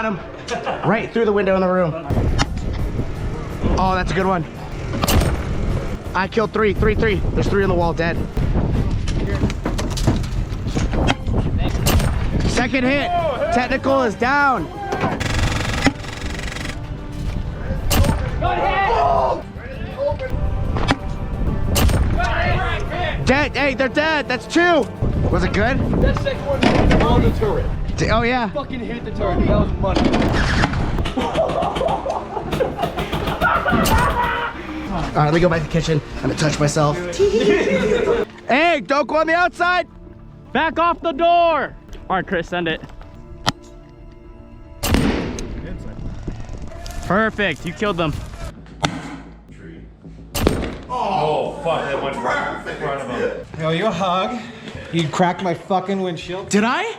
Got him. Right through the window in the room. Oh, that's a good one. I killed three. There's 3 on the wall dead. Second hit. Technical is down. Dead. Hey, they're dead. That's 2. Was it good? That second one on the turret. Oh yeah. Fucking hit the turret. That was money. All right, let me go back to the kitchen. I'm gonna touch myself. Hey, don't go on the outside. Back off the door. All right, Chris, send it. Perfect. You killed them. Oh, fuck, that went right in front of him. Yo, you a hug. You cracked my fucking windshield. Did I?